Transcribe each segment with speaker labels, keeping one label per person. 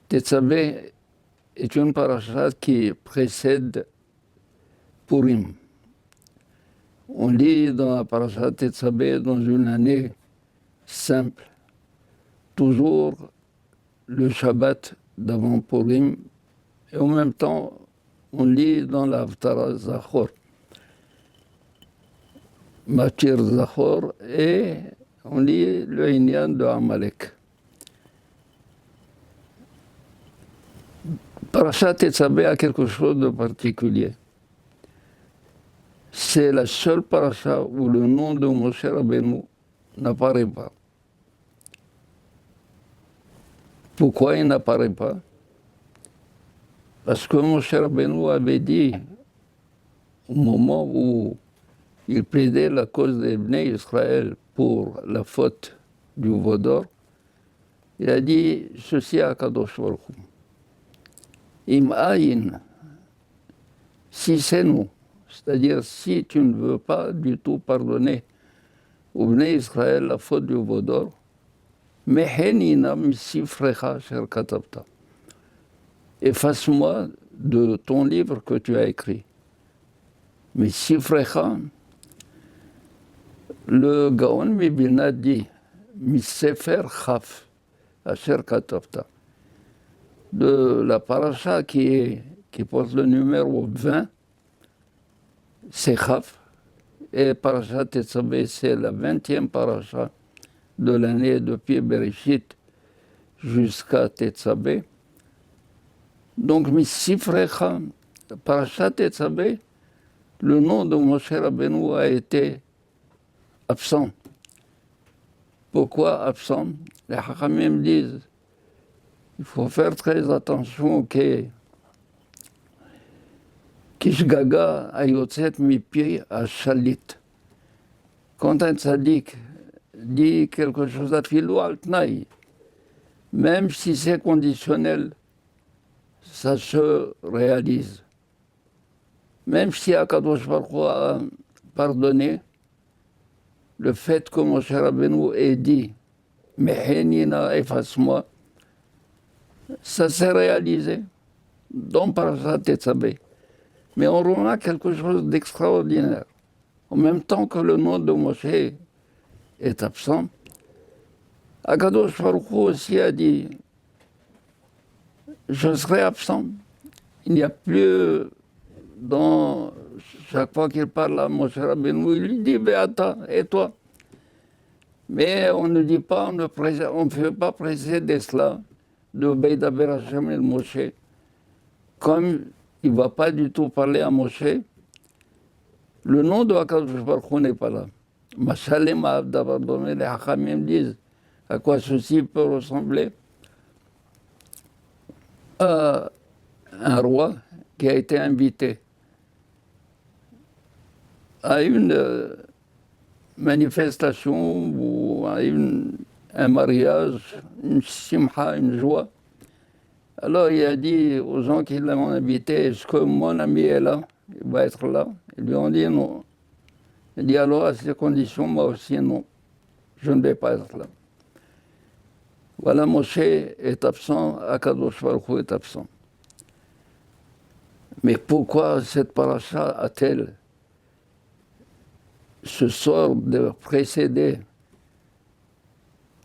Speaker 1: Tetzaveh est une paracha qui précède Purim. On lit dans la paracha Tetzaveh dans une année simple, toujours le Shabbat d'avant Purim, et en même temps, on lit dans la Haftarah Zachor, Matir Zachor, et on lit le Inyan de Amalek. Parashat Tetzaveh a quelque chose de particulier. C'est la seule paracha où le nom de Moshe Rabbeinu n'apparaît pas. Pourquoi il n'apparaît pas? Parce que Moshe Rabbeinu avait dit, au moment où il plaidait la cause des Bnei Israël pour la faute du veau d'or, il a dit ceci à Kadosh Baruch Hu. Im aïn, si c'est nous, c'est-à-dire si tu ne veux pas du tout pardonner au Bnei Israël la faute du veau d'or, mehenina misifrecha sher katabta. Efface-moi de ton livre que tu as écrit. Mais Sifrecha, le Gaon Mibina dit, Misefer Chaf, Asher Katavta. De la paracha qui porte le numéro 20, c'est Chaf, et paracha Tetzaveh, c'est la 20e paracha de l'année depuis Bereshit jusqu'à Tetzaveh. Donc, Misifrecha, parashat Tetzaveh, le nom de Moshe Rabbeinu a été absent. Pourquoi absent? Les Hachamim disent il faut faire très attention que Kishgaga ayotzet mipi shalit. Quand un tzaddik dit quelque chose à filou al tnaï, même si c'est conditionnel, ça se réalise. Même si Akadosh Baruch Hu a pardonné, le fait que Moshe Rabbeinu ait dit « Mehenina, efface-moi », ça s'est réalisé dans Parashat Tetzaveh. Mais on remarque quelque chose d'extraordinaire. En même temps que le nom de Moshe est absent, Akadosh Baruch Hu aussi a dit « Je serai absent ». Il n'y a plus, dans chaque fois qu'il parle à Moshe Rabbeinu, il lui dit Beata, et toi? Mais on ne dit pas, on ne fait pas précéder cela de Beidaber Hashem el Moshe. Comme il ne va pas du tout parler à Moshe, le nom de Akadosh Baruch Hu n'est pas là. Mashalem Abdavar Domé, les Hachamim disent à quoi ceci peut ressembler à un roi qui a été invité à une manifestation ou à un mariage, une simcha, une joie. Alors il a dit aux gens qui l'ont invité, est-ce que mon ami est là? Il va être là. Ils lui ont dit non. Il dit alors à ces conditions, moi aussi non. Je ne vais pas être là. Voilà, Moshe est absent, Akadosh Baruch Hu est absent. Mais pourquoi cette paracha a-t-elle ce sort de précéder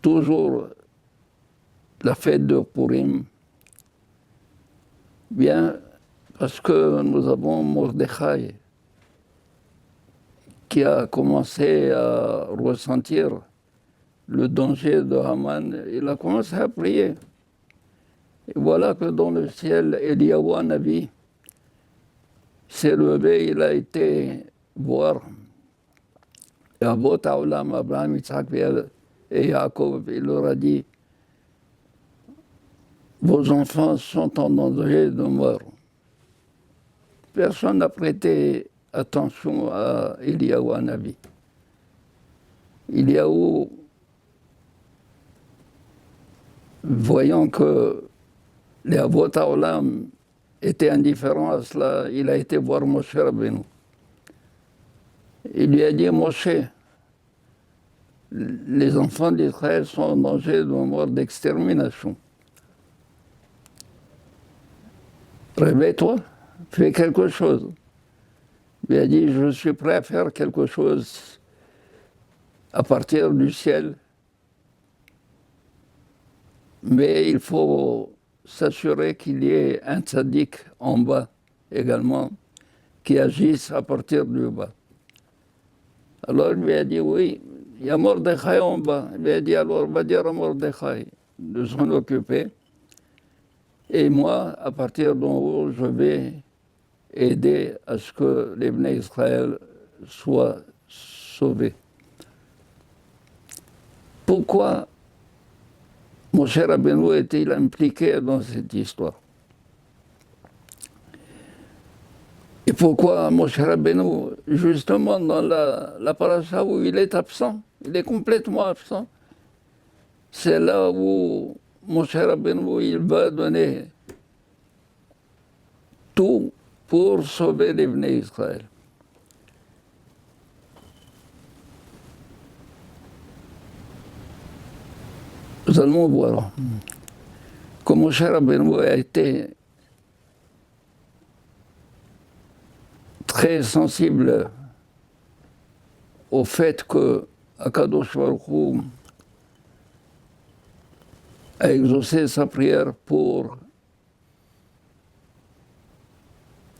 Speaker 1: toujours la fête de Purim? Bien, parce que nous avons Mordechai qui a commencé à ressentir le danger de Haman. Il a commencé à prier. Et voilà que dans le ciel, Eliyahu Hanavi s'est levé, il a été voir Avot Haolam, Abraham, Yitzhak et Yaakov. Il leur a dit vos enfants sont en danger de mort. Personne n'a prêté attention à Eliyahu Hanavi. Eliyahu, voyant que les Avot Haolam étaient indifférents à cela, il a été voir Moshe Rabbeinu. Il lui a dit, Moshe, les enfants d'Israël sont en danger de mort, d'extermination. réveille-toi, fais quelque chose. Il a dit, je suis prêt à faire quelque chose à partir du ciel, mais il faut s'assurer qu'il y ait un tzaddik en bas également, qui agisse à partir du bas. Alors il lui a dit, oui, il y a Mordechai en bas. Il lui a dit, alors on va dire à Mordechai de s'en occuper. Et moi, à partir d'en haut, je vais aider à ce que les Bnei Israël soient sauvés. Pourquoi Moshe Rabbeinu est-il impliqué dans cette histoire? Et pourquoi Moshe Rabbeinu, justement dans la paracha où il est absent, il est complètement absent, c'est là où Moshe Rabbeinu, il va donner tout pour sauver les Bnei Israël. Nous allons voir que Moshe Rabbeinu a été très sensible au fait que Akadosh Baruch Hu a exaucé sa prière pour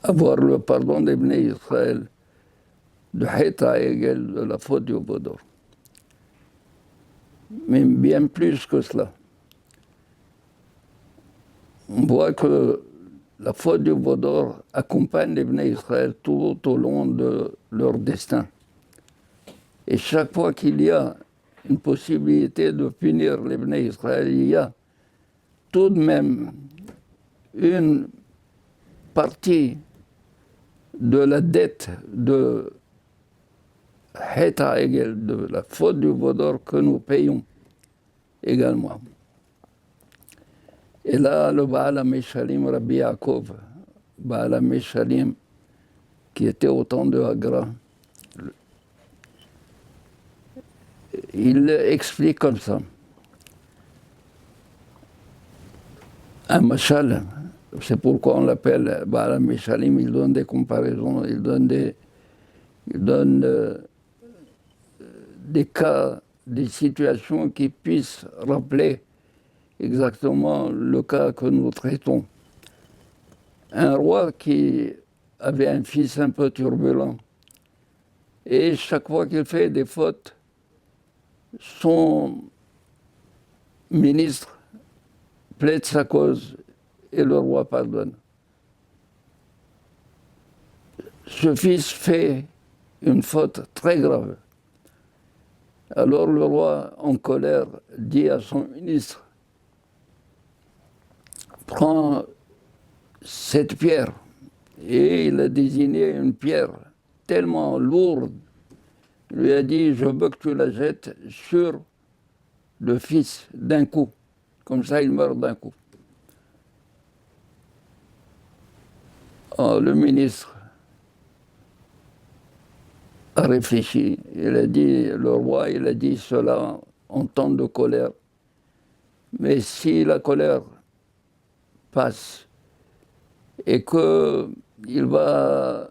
Speaker 1: avoir le pardon des Bnei Israël de Heta Egel, de la faute du Bodor. Mais bien plus que cela. On voit que la faute du Bodor accompagne les Bnei Israël tout au long de leur destin. Et chaque fois qu'il y a une possibilité de punir les Bnei Israël, il y a tout de même une partie de la dette de Heta Egel, de la faute du Bodor que nous payons également. Et là, le Baal HaMeshalim, Rabbi Yaakov, Baal HaMeshalim, qui était au temps de Agra, il explique comme ça. Un mashal, c'est pourquoi on l'appelle Baal HaMeshalim, il donne des comparaisons, il donne des cas, des situations qui puissent rappeler exactement le cas que nous traitons. Un roi qui avait un fils un peu turbulent, et chaque fois qu'il fait des fautes, son ministre plaide sa cause et le roi pardonne. Ce fils fait une faute très grave. Alors le roi, en colère, dit à son ministre, prends cette pierre. Et il a désigné une pierre tellement lourde. Il lui a dit, je veux que tu la jettes sur le fils d'un coup. Comme ça, il meurt d'un coup. Alors, le ministre a réfléchi. Il a dit, le roi, il a dit cela en temps de colère. Mais si la colère passe et qu'il va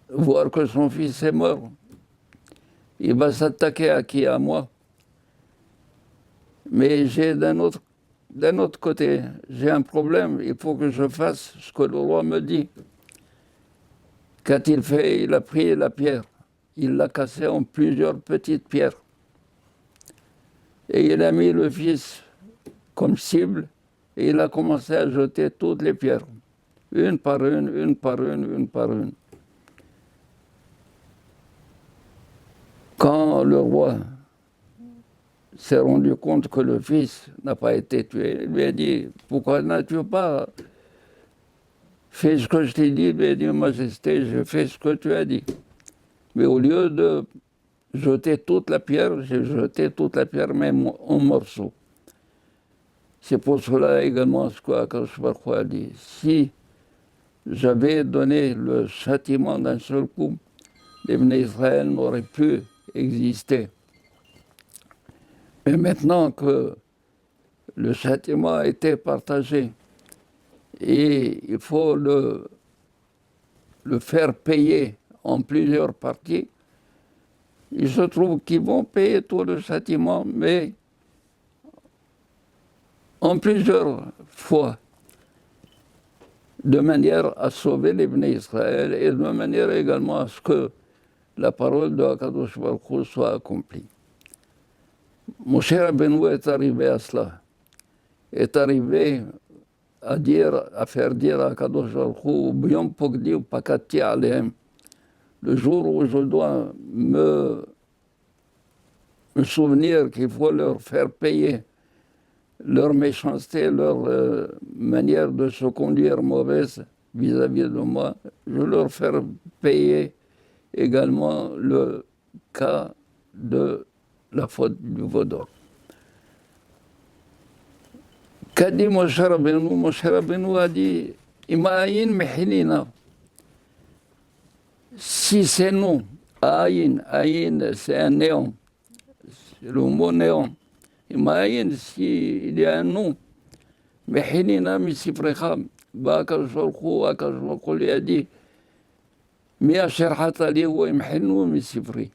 Speaker 1: voir que son fils est mort, il va s'attaquer à qui? À moi. Mais j'ai d'un autre côté, j'ai un problème, il faut que je fasse ce que le roi me dit. Qu'a-t-il fait? Il a pris la pierre, il l'a cassée en plusieurs petites pierres. Et il a mis le fils comme cible, et il a commencé à jeter toutes les pierres, une par une, une par une, une par une. Quand le roi s'est rendu compte que le fils n'a pas été tué, il lui a dit, pourquoi n'as-tu pas fait ce que je t'ai dit? Il lui a dit, Majesté, je fais ce que tu as dit. Mais au lieu de jeter toute la pierre, j'ai jeté toute la pierre même en morceaux. C'est pour cela également ce qu'Akadosh Baruch Hu a dit. Si j'avais donné le châtiment d'un seul coup, les Bnei Israël n'auraient pu exister. Mais maintenant que le châtiment a été partagé et il faut le faire payer en plusieurs parties. Il se trouve qu'ils vont payer tout le châtiment, mais en plusieurs fois, de manière à sauver les Bnei Israël et de manière également à ce que la parole de Akadosh Baruch Hu soit accomplie. Moshe Rabbeinu est arrivé à cela, est arrivé à faire dire à Akadosh Baruch Hu, B'yom pogdi ou pakati alehem, le jour où je dois me souvenir qu'il faut leur faire payer leur méchanceté, leur manière de se conduire mauvaise vis-à-vis de moi, je leur faire payer également le cas de la faute du veau d'or. Qu'a dit Moshe Rabbeinu? Moshe Rabbeinu a dit Ima'ayin mehinina. Si c'est non, ayin, c'est un néant, c'est le mot néant. Ima'ayin, s'il y a un nom, mehinina misifrecha, Akadosh Baruch Hu lui a dit Mi asher hatali wa imhinu misifri.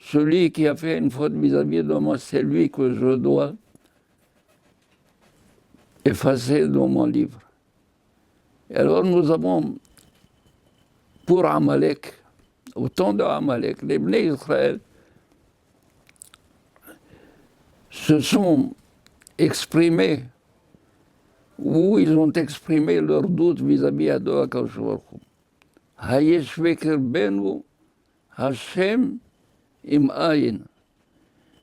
Speaker 1: Celui qui a fait une faute vis-à-vis de moi, c'est lui que je dois effacer dans mon livre. Et alors nous avons, pour Amalek, au temps de Amalek, les Bnei Israël se sont exprimés, ou ils ont exprimé leur doute vis-à-vis de Akadosh Baruch Hu. Hayesh vekrbenu Hashem im ayin.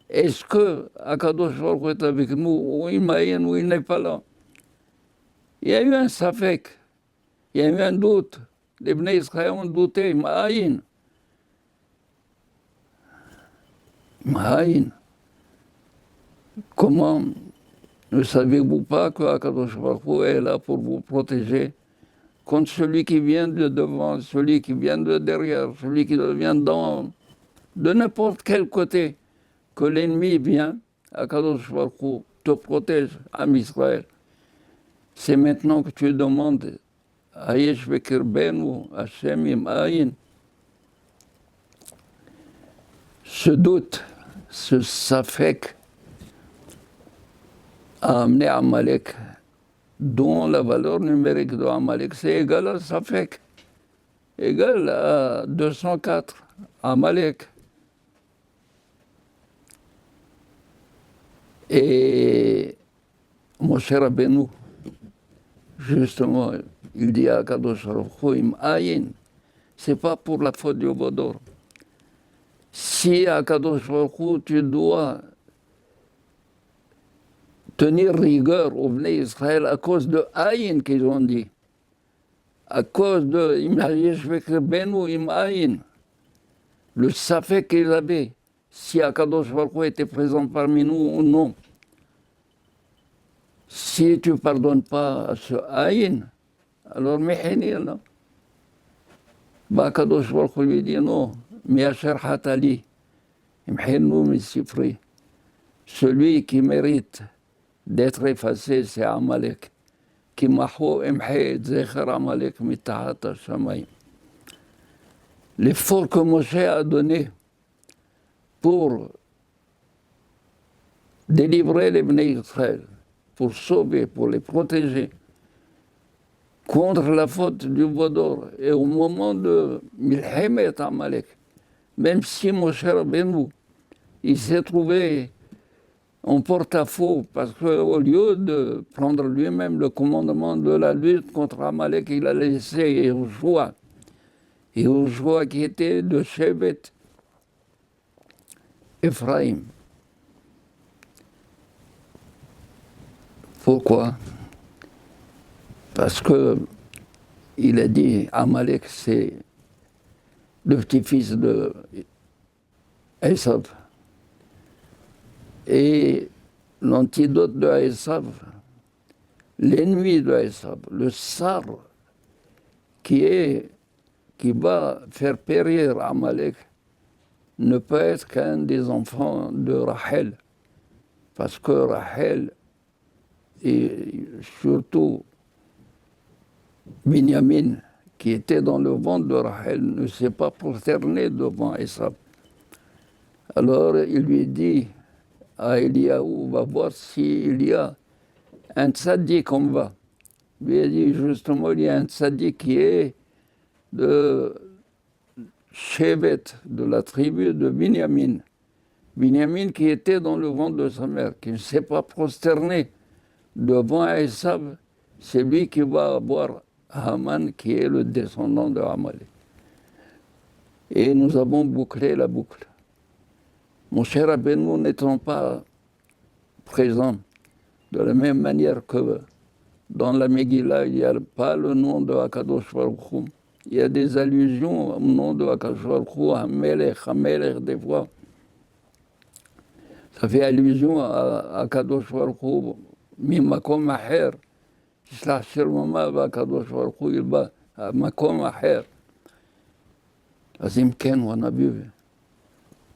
Speaker 1: Est-ce que Akadosh Baruch Hu est avec nous, ou im ayin, ou il n'est pas là? Il y a eu un safek, il y a eu un doute. Les Bnei Israël ont douté, im ayin. Im ayin. Comment ne savez-vous pas que Akadosh Baruch Hu est là pour vous protéger contre celui qui vient de devant, celui qui vient de derrière, celui qui vient de n'importe quel côté que l'ennemi vient, Akadosh Baruch Hu te protège, Am Israël. C'est maintenant que tu demandes Hayesh vekrbenu Hashem im ayin. Ce doute, ce safek a amené Amalek, dont la valeur numérique de Amalek, c'est égal à safek, égal à 204, Amalek. Et Moshe Rabbeinu, justement, il dit à Kadosh Baruch Hu, im ayin, c'est pas pour la faute du veau d'or. Si à Kadosh Baruch Hu, tu dois tenir rigueur au Bnei Israël à cause de ayin qu'ils ont dit, à cause de im hayesh vekrbenu im ayin, le safek qu'ils avaient, si Akadosh Baruch Hu était présent parmi nous ou non. Si tu ne pardonnes pas à ce ayin, alors mehinina. Akadosh Baruch Hu lui dit non, mi asher hatali, imhinu misifri. Celui qui mérite d'être effacé, c'est Amalek. Qui mahu imhe zecher Amalek mitahat hashamayim. L'effort que Moshe a donné pour délivrer les Bnei Israël, pour sauver, pour les protéger contre la faute du veau d'or. Et au moment de Milhemet Amalek, même si Moshe Rabbeinu, il s'est trouvé en porte-à-faux, parce qu'au lieu de prendre lui-même le commandement de la lutte contre Amalek, il a laissé Yehoshua. Yehoshua qui était de Shevet Ephraim. Pourquoi? Parce que il a dit Amalek, c'est le petit-fils de Esav. Et l'antidote de Esav, l'ennemi de Esav, le sar qui va faire périr Amalek, ne peut être qu'un des enfants de Rachel. Parce que Rachel, et surtout Binyamin, qui était dans le ventre de Rachel, ne s'est pas prosterné devant Esav. Alors il lui dit à Eliaou, va voir s'il y a un tzaddik en bas. Il lui a dit justement, il y a un tzaddik qui est de Shevet, de la tribu de Binyamin. Binyamin qui était dans le ventre de sa mère, qui ne s'est pas prosterné devant Esav, c'est lui qui va avoir Haman, qui est le descendant de Amalek. Et nous avons bouclé la boucle. Mon cher Rabbeinu n'étant pas présent, de la même manière que dans la Megillah, il n'y a pas le nom de Akadosh Baruch Hu. Il y a des allusions au nom de Akadosh Baruch Hu, Hamelech, des fois. Ça fait allusion à Akadosh Baruch Hu, Mimakom Aher. Shlach Shirmama Akadosh Baruch Hu, il va à Makom Aher. Azim Ken, on a vu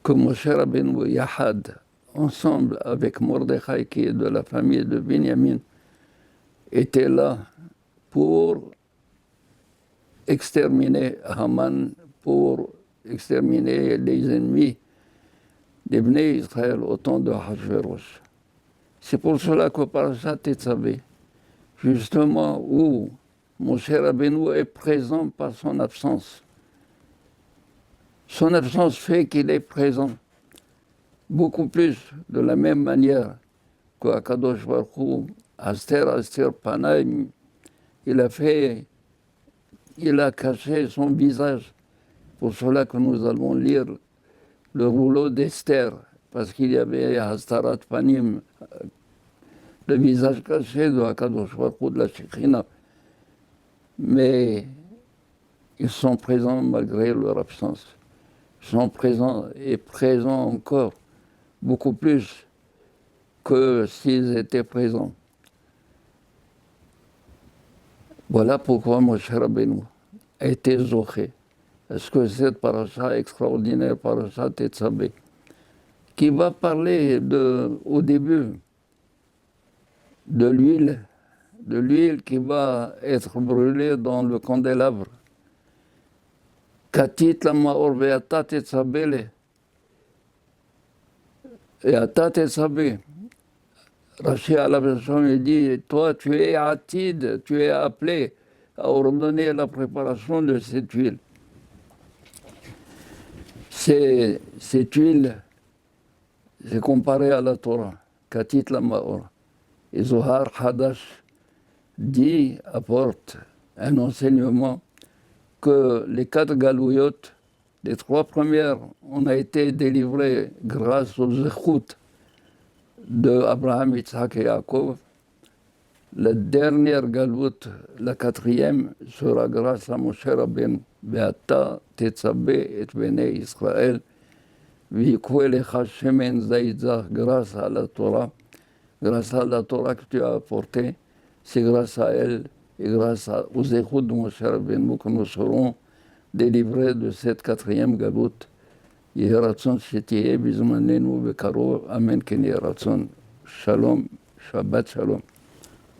Speaker 1: que Moshe Rabbeinu Yahad, ensemble avec Mordechai, qui est de la famille de Binyamin, était là pour exterminer Haman, pour exterminer les ennemis des Bnei Israël au temps de Hachverosh. C'est pour cela que Parashat Tetzavé, justement où Moshe Rabbeinu est présent par son absence. Son absence fait qu'il est présent beaucoup plus de la même manière qu'Akadosh Baruch Hu, Aster Panaim, il a caché son visage. Pour cela que nous allons lire le rouleau d'Esther, parce qu'il y avait Hastarat Panim, le visage caché de Akadosh Baruch Hu, de la Shekhina. Mais ils sont présents malgré leur absence. Ils sont présents et présents encore, beaucoup plus que s'ils étaient présents. Voilà pourquoi Moshe Rabbeinu a été zoché. Est-ce que cette paracha extraordinaire, paracha Tetzavé, qui va parler au début de l'huile qui va être brûlée dans le candélabre. Katit la maor ve'ata tetzabele. Et ata tetzabe. Rashi à la version, il dit, toi tu es atid, tu es appelé à ordonner la préparation de cette huile. Cette huile, c'est comparé à la Torah, Katit la maor. Et Zohar Hadash apporte un enseignement que les 4 galouyot, les 3 premières, on a été délivrés grâce aux écoutes de Abraham, Yitzhak et Yaakov. La dernière galoute, la 4e, sera grâce à Moshe Rabbeinu. Ve'ata tetzabeh et bnei Israël, v'yikhu elecha shemen zaytzach, grâce à la Torah. Grâce à la Torah que tu as apportée, c'est grâce à elle et grâce aux écoutes de Moshe Rabbeinu que nous serons délivrés de cette 4e galoute. יהי רצון שתהיה בזמננו בקרוב, אמן כן יהי רצון. שלום, שבת שלום.